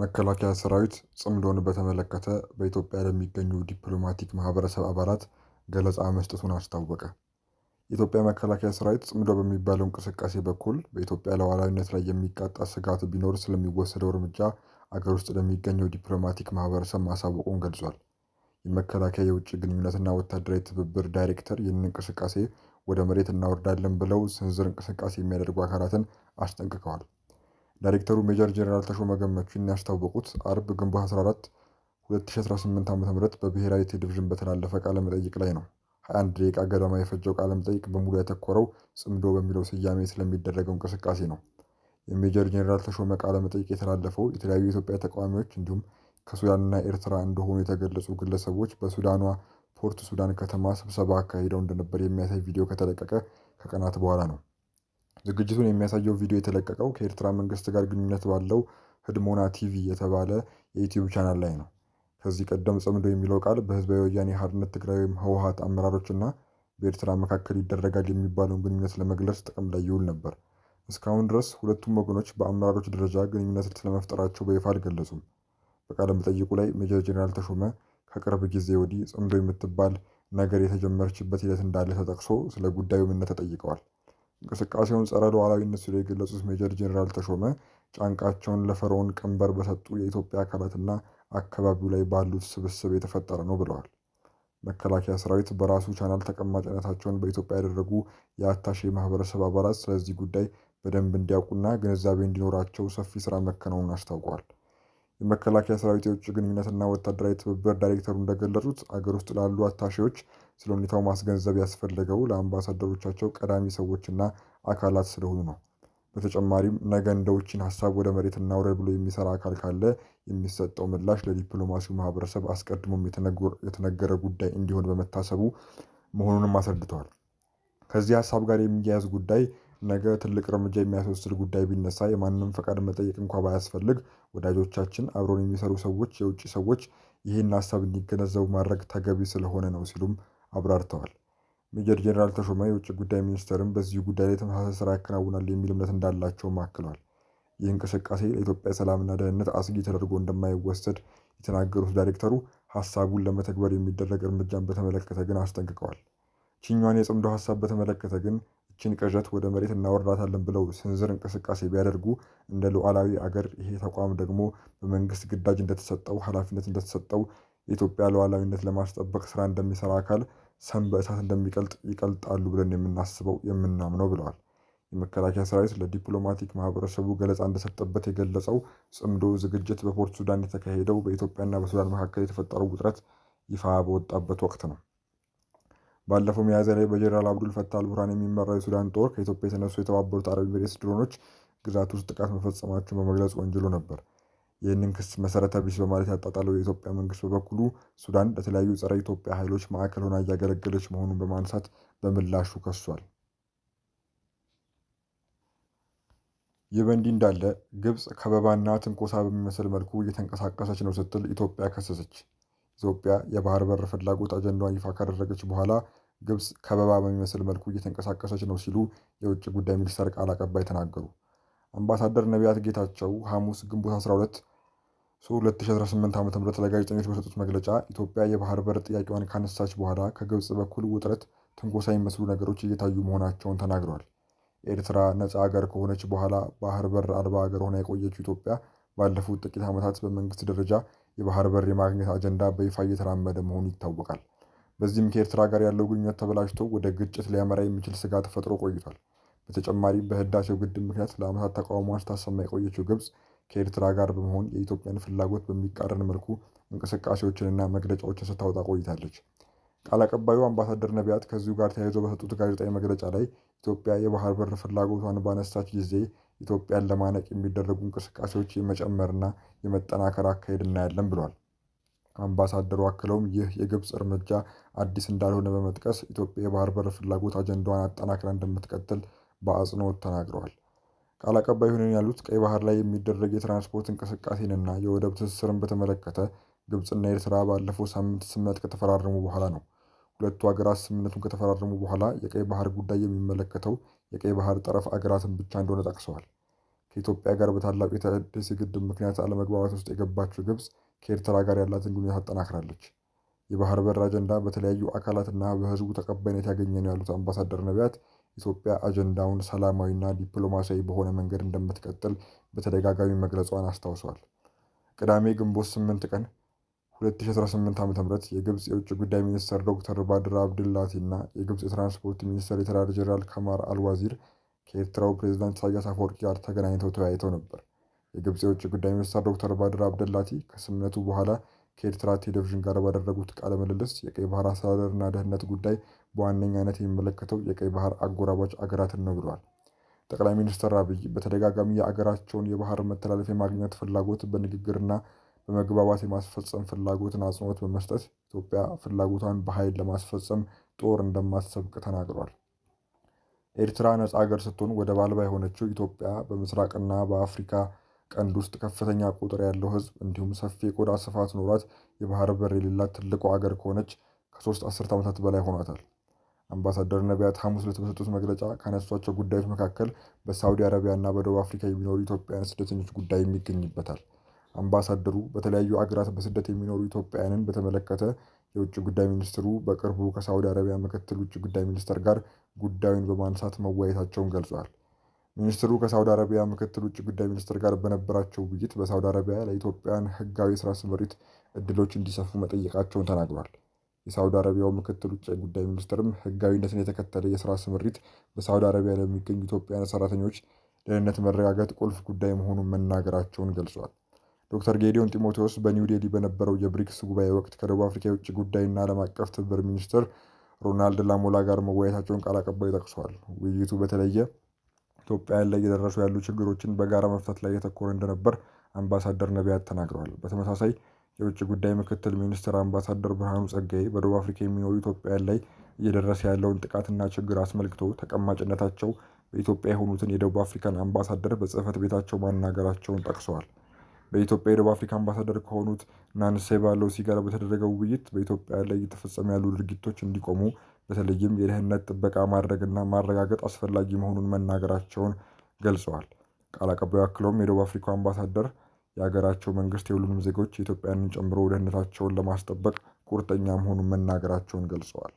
መከላከያ ሰራዊት ጽምዶን በተመለከተ በኢትዮጵያ ለሚገኙ ዲፕሎማቲክ ማህበረሰብ አባላት ገለጻ መስጠቱን አስታወቀ። የኢትዮጵያ መከላከያ ሰራዊት ጽምዶ በሚባለው እንቅስቃሴ በኩል በኢትዮጵያ ሉዓላዊነት ላይ የሚቃጣ ስጋት ቢኖር ስለሚወሰደው እርምጃ አገር ውስጥ ለሚገኘው ዲፕሎማቲክ ማህበረሰብ ማሳወቁን ገልጿል። የመከላከያ የውጭ ግንኙነትና ወታደራዊ ትብብር ዳይሬክተር ይህንን እንቅስቃሴ ወደ መሬት እናወርዳለን ብለው ስንዝር እንቅስቃሴ የሚያደርጉ አካላትን አስጠንቅቀዋል። ዳይሬክተሩ ሜጀር ጄኔራል ተሾመ ገመቹ ያስታወቁት አርብ ግንቦት 14 2018 ዓ.ም በብሔራዊ ቴሌቪዥን በተላለፈ ቃለ መጠይቅ ላይ ነው። 21 ደቂቃ ገደማ የፈጀው ቃለ መጠይቅ በሙሉ ያተኮረው ጽምዶ በሚለው ስያሜ ስለሚደረገው እንቅስቃሴ ነው። የሜጀር ጄኔራል ተሾመ ቃለ መጠይቅ የተላለፈው የተለያዩ የኢትዮጵያ ተቃዋሚዎች እንዲሁም ከሱዳንና ኤርትራ እንደሆኑ የተገለጹ ግለሰቦች በሱዳኗ ፖርት ሱዳን ከተማ ስብሰባ አካሂደው እንደነበር የሚያሳይ ቪዲዮ ከተለቀቀ ከቀናት በኋላ ነው። ዝግጅቱን የሚያሳየው ቪዲዮ የተለቀቀው ከኤርትራ መንግስት ጋር ግንኙነት ባለው ህድሞና ቲቪ የተባለ የዩቲዩብ ቻናል ላይ ነው። ከዚህ ቀደም ጽምዶ የሚለው ቃል በህዝባዊ ወያኔ ሓርነት ትግራይ ወይም ህወሓት አመራሮችና በኤርትራ መካከል ይደረጋል የሚባለውን ግንኙነት ለመግለጽ ጥቅም ላይ ይውል ነበር። እስካሁን ድረስ ሁለቱም ወገኖች በአመራሮች ደረጃ ግንኙነት ስለመፍጠራቸው በይፋ አልገለጹም። በቃለ መጠይቁ ላይ ሜጀር ጄኔራል ተሾመ ከቅርብ ጊዜ ወዲህ ጽምዶ የምትባል ነገር የተጀመረችበት ሂደት እንዳለ ተጠቅሶ ስለ ጉዳዩ ምንነት ተጠይቀዋል። እንቅስቃሴውን ጸረ ሉዓላዊነት ሲሉ የገለጹት ሜጀር ጄኔራል ተሾመ ጫንቃቸውን ለፈርዖን ቀንበር በሰጡ የኢትዮጵያ አካላትና አካባቢው ላይ ባሉት ስብስብ የተፈጠረ ነው ብለዋል። መከላከያ ሰራዊት በራሱ ቻናል ተቀማጭነታቸውን በኢትዮጵያ ያደረጉ የአታሼ ማህበረሰብ አባላት ስለዚህ ጉዳይ በደንብ እንዲያውቁና ግንዛቤ እንዲኖራቸው ሰፊ ስራ መከናወኑን አስታውቀዋል። የመከላከያ ሰራዊት የውጭ ግንኙነትና ወታደራዊ ትብብር ዳይሬክተሩ እንደገለጹት አገር ውስጥ ላሉ አታሼዎች ስለ ሁኔታው ማስገንዘብ ያስፈለገው ለአምባሳደሮቻቸው ቀዳሚ ሰዎችና አካላት ስለሆኑ ነው። በተጨማሪም ነገ እንደውችን ሀሳብ ወደ መሬት እናውረድ ብሎ የሚሰራ አካል ካለ የሚሰጠው ምላሽ ለዲፕሎማሲው ማህበረሰብ አስቀድሞም የተነገረ ጉዳይ እንዲሆን በመታሰቡ መሆኑንም አስረድተዋል። ከዚህ ሀሳብ ጋር የሚያያዝ ጉዳይ ነገ ትልቅ እርምጃ የሚያስወስድ ጉዳይ ቢነሳ የማንም ፈቃድ መጠየቅ እንኳ ባያስፈልግ ወዳጆቻችን፣ አብረውን የሚሰሩ ሰዎች፣ የውጭ ሰዎች ይህን ሀሳብ እንዲገነዘቡ ማድረግ ተገቢ ስለሆነ ነው ሲሉም አብራርተዋል። ሜጀር ጄኔራል ተሾመ የውጭ ጉዳይ ሚኒስቴርም በዚህ ጉዳይ ላይ ተመሳሳይ ስራ ያከናውናል የሚል እምነት እንዳላቸውም አክለዋል። ይህ እንቅስቃሴ ለኢትዮጵያ ሰላምና ደህንነት አስጊ ተደርጎ እንደማይወሰድ የተናገሩት ዳይሬክተሩ ሀሳቡን ለመተግበር የሚደረግ እርምጃን በተመለከተ ግን አስጠንቅቀዋል። ችኛዋን የጽምዶ ሀሳብ በተመለከተ ግን ይህችን ቅዠት ወደ መሬት እናወርዳታለን ብለው ስንዝር እንቅስቃሴ ቢያደርጉ እንደ ሉዓላዊ አገር ይሄ ተቋም ደግሞ በመንግስት ግዳጅ እንደተሰጠው ኃላፊነት እንደተሰጠው የኢትዮጵያ ሉዓላዊነት ለማስጠበቅ ስራ እንደሚሰራ አካል ሰም በእሳት እንደሚቀልጥ ይቀልጣሉ ብለን የምናምነው ብለዋል። የመከላከያ ሰራዊት ለዲፕሎማቲክ ማህበረሰቡ ገለጻ እንደሰጠበት የገለጸው ጽምዶ ዝግጅት በፖርት ሱዳን የተካሄደው በኢትዮጵያና በሱዳን መካከል የተፈጠረው ውጥረት ይፋ በወጣበት ወቅት ነው። ባለፈው ሚያዝያ ላይ በጀነራል አብዱል ፈታህ አልቡርሃን የሚመራው የሱዳን ጦር ከኢትዮጵያ የተነሱ የተባበሩት አረብ ኤሚሬትስ ድሮኖች ግዛት ውስጥ ጥቃት መፈጸማቸውን በመግለጽ ወንጅሎ ነበር። ይህንን ክስ መሰረተ ቢስ በማለት ያጣጣለው የኢትዮጵያ መንግስት በበኩሉ ሱዳን ለተለያዩ ጸረ ኢትዮጵያ ኃይሎች ማዕከል ሆና እያገለገለች መሆኑን በማንሳት በምላሹ ከሷል። ይህ በእንዲህ እንዳለ ግብጽ ከበባና ትንኮሳ በሚመስል መልኩ እየተንቀሳቀሰች ነው ስትል ኢትዮጵያ ከሰሰች። ኢትዮጵያ የባህር በር ፍላጎት አጀንዳዋን ይፋ ካደረገች በኋላ ግብጽ ከበባ በሚመስል መልኩ እየተንቀሳቀሰች ነው ሲሉ የውጭ ጉዳይ ሚኒስቴር ቃል አቀባይ ተናገሩ። አምባሳደር ነቢያት ጌታቸው ሐሙስ ግንቦት 12 2018 ዓ.ም ለጋዜጠኞች በሰጡት መግለጫ ኢትዮጵያ የባህር በር ጥያቄዋን ካነሳች በኋላ ከግብጽ በኩል ውጥረት፣ ትንኮሳ የሚመስሉ ነገሮች እየታዩ መሆናቸውን ተናግረዋል። ኤርትራ ነፃ ሀገር ከሆነች በኋላ ባህር በር አልባ ሀገር ሆና የቆየችው ኢትዮጵያ ባለፉት ጥቂት ዓመታት በመንግስት ደረጃ የባህር በር የማግኘት አጀንዳ በይፋ እየተራመደ መሆኑ ይታወቃል። በዚህም ከኤርትራ ጋር ያለው ግንኙነት ተበላሽቶ ወደ ግጭት ሊያመራ የሚችል ስጋት ተፈጥሮ ቆይቷል። በተጨማሪም በህዳሴው ግድብ ምክንያት ለዓመታት ተቃውሟን ስታሰማ የቆየችው ግብጽ ከኤርትራ ጋር በመሆን የኢትዮጵያን ፍላጎት በሚቃረን መልኩ እንቅስቃሴዎችንና መግለጫዎችን ስታወጣ ቆይታለች። ቃል አቀባዩ አምባሳደር ነቢያት ከዚሁ ጋር ተያይዘው በሰጡት ጋዜጣዊ መግለጫ ላይ ኢትዮጵያ የባህር በር ፍላጎቷን ባነሳች ጊዜ ኢትዮጵያን ለማነቅ የሚደረጉ እንቅስቃሴዎች የመጨመርና የመጠናከር አካሄድ እናያለን ብለዋል። አምባሳደሩ አክለውም ይህ የግብጽ እርምጃ አዲስ እንዳልሆነ በመጥቀስ ኢትዮጵያ የባህር በር ፍላጎት አጀንዳዋን አጠናክራ እንደምትቀጥል በአጽንኦት ተናግረዋል። ቃል አቀባዩ ይህንን ያሉት ቀይ ባህር ላይ የሚደረግ የትራንስፖርት እንቅስቃሴንና የወደብ ትስስርን በተመለከተ ግብጽና ኤርትራ ባለፈው ሳምንት ስምምነት ከተፈራረሙ በኋላ ነው። ሁለቱ ሀገራት ስምምነቱን ከተፈራረሙ በኋላ የቀይ ባህር ጉዳይ የሚመለከተው የቀይ ባህር ጠረፍ አገራትን ብቻ እንደሆነ ጠቅሰዋል። ከኢትዮጵያ ጋር በታላቁ የህዳሴ ግድብ ምክንያት አለመግባባት ውስጥ የገባችው ግብፅ ከኤርትራ ጋር ያላትን ግንኙነት አጠናክራለች። የባህር በር አጀንዳ በተለያዩ አካላትና በህዝቡ ተቀባይነት ያገኘ ነው ያሉት አምባሳደር ነቢያት ኢትዮጵያ አጀንዳውን ሰላማዊና ዲፕሎማሲያዊ በሆነ መንገድ እንደምትቀጥል በተደጋጋሚ መግለጿን አስታውሰዋል። ቅዳሜ ግንቦት 8 ቀን 2018 ዓ.ም የግብፅ የውጭ ጉዳይ ሚኒስትር ዶክተር ባድር አብድላቲ እና የግብፅ የትራንስፖርት ሚኒስትር ሌተናል ጀነራል ካማር አልዋዚር ከኤርትራው ፕሬዝዳንት ኢሳያስ አፈወርቂ ጋር ተገናኝተው ተወያይተው ነበር። የግብፅ የውጭ ጉዳይ ሚኒስትር ዶክተር ባድር አብደላቲ ከስምምነቱ በኋላ ከኤርትራ ቴሌቪዥን ጋር ባደረጉት ቃለ ምልልስ የቀይ ባህር አስተዳደርና ደህንነት ጉዳይ በዋነኛነት የሚመለከተው የቀይ ባህር አጎራባች አገራትን ነው ብለዋል። ጠቅላይ ሚኒስትር አብይ በተደጋጋሚ የአገራቸውን የባህር መተላለፊያ የማግኘት ፍላጎት በንግግርና በመግባባት የማስፈጸም ፍላጎትን አጽንኦት በመስጠት ኢትዮጵያ ፍላጎቷን በኃይል ለማስፈጸም ጦር እንደማትሰብቅ ተናግሯል። ኤርትራ ነጻ ሀገር ስትሆን ወደብ አልባ የሆነችው ኢትዮጵያ በምስራቅና በአፍሪካ ቀንድ ውስጥ ከፍተኛ ቁጥር ያለው ሕዝብ እንዲሁም ሰፊ የቆዳ ስፋት ኖሯት የባህር በር የሌላት ትልቁ አገር ከሆነች ከ3 አስርት ዓመታት በላይ ሆኗታል። አምባሳደር ነቢያት ሐሙስ ዕለት በሰጡት መግለጫ ካነሷቸው ጉዳዮች መካከል በሳዑዲ አረቢያ እና በደቡብ አፍሪካ የሚኖሩ ኢትዮጵያውያን ስደተኞች ጉዳይ ይገኝበታል። አምባሳደሩ በተለያዩ አገራት በስደት የሚኖሩ ኢትዮጵያውያንን በተመለከተ የውጭ ጉዳይ ሚኒስትሩ በቅርቡ ከሳዑዲ አረቢያ ምክትል ውጭ ጉዳይ ሚኒስትር ጋር ጉዳዩን በማንሳት መወያየታቸውን ገልጸዋል። ሚኒስትሩ ከሳዑዲ አረቢያ ምክትል ውጭ ጉዳይ ሚኒስትር ጋር በነበራቸው ውይይት በሳዑዲ አረቢያ ለኢትዮጵያውያን ሕጋዊ የስራ ስምሪት እድሎች እንዲሰፉ መጠየቃቸውን ተናግሯል። የሳዑዲ አረቢያው ምክትል ውጭ ጉዳይ ሚኒስትርም ሕጋዊነትን የተከተለ የስራ ስምሪት በሳዑዲ አረቢያ ለሚገኙ ኢትዮጵያውያን ሰራተኞች ደህንነት መረጋገጥ ቁልፍ ጉዳይ መሆኑን መናገራቸውን ገልጿል። ዶክተር ጌዲዮን ጢሞቴዎስ በኒው ዴሊ በነበረው የብሪክስ ጉባኤ ወቅት ከደቡብ አፍሪካ የውጭ ጉዳይና ዓለም አቀፍ ትብብር ሚኒስትር ሮናልድ ላሞላ ጋር መወያየታቸውን ቃል አቀባዩ ጠቅሰዋል። ውይይቱ በተለየ ኢትዮጵያውያን ላይ እየደረሱ ያሉ ችግሮችን በጋራ መፍታት ላይ ያተኮረ እንደነበር አምባሳደር ነቢያት ተናግረዋል። በተመሳሳይ የውጭ ጉዳይ ምክትል ሚኒስትር አምባሳደር ብርሃኑ ጸጋዬ በደቡብ አፍሪካ የሚኖሩ ኢትዮጵያውያን ላይ እየደረሰ ያለውን ጥቃትና ችግር አስመልክቶ ተቀማጭነታቸው በኢትዮጵያ የሆኑትን የደቡብ አፍሪካን አምባሳደር በጽህፈት ቤታቸው ማናገራቸውን ጠቅሰዋል። በኢትዮጵያ የደቡብ አፍሪካ አምባሳደር ከሆኑት ናንሴባ ሎሲ ጋር በተደረገው ውይይት በኢትዮጵያ ላይ እየተፈጸሙ ያሉ ድርጊቶች እንዲቆሙ በተለይም የደህንነት ጥበቃ ማድረግና ማረጋገጥ አስፈላጊ መሆኑን መናገራቸውን ገልጸዋል። ቃል አቀባዩ አክለውም የደቡብ አፍሪካው አምባሳደር የሀገራቸው መንግስት የሁሉንም ዜጎች ኢትዮጵያንን ጨምሮ ደህንነታቸውን ለማስጠበቅ ቁርጠኛ መሆኑን መናገራቸውን ገልጸዋል።